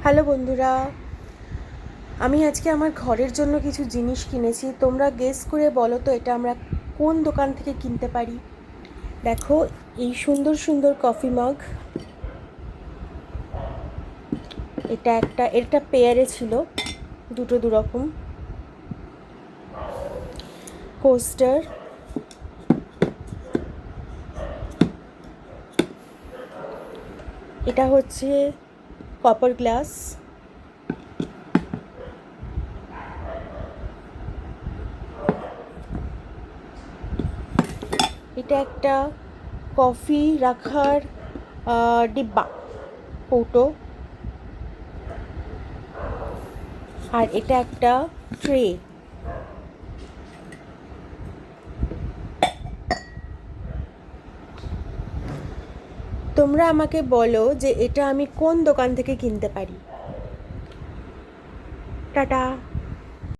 Hello বন্ধুরা, আমি আজকে আমার ঘরের জন্য কিছু জিনিস কিনেছি। তোমরা গেস করে বলো তো এটা আমরা কোন দোকান থেকে কিনতে পারি। দেখো, এই সুন্দর সুন্দর কফি মগ। এটা পেয়ারে ছিল, দুটো দুরকম। কোস্টার, এটা হচ্ছে কপার গ্লাস, এটা একটা কফি রাখার ডিব্বা, কৌটো, আর এটা একটা ট্রে। তোমরা আমাকে বলো যে এটা আমি কোন দোকান থেকে কিনতে পারি। টাটা।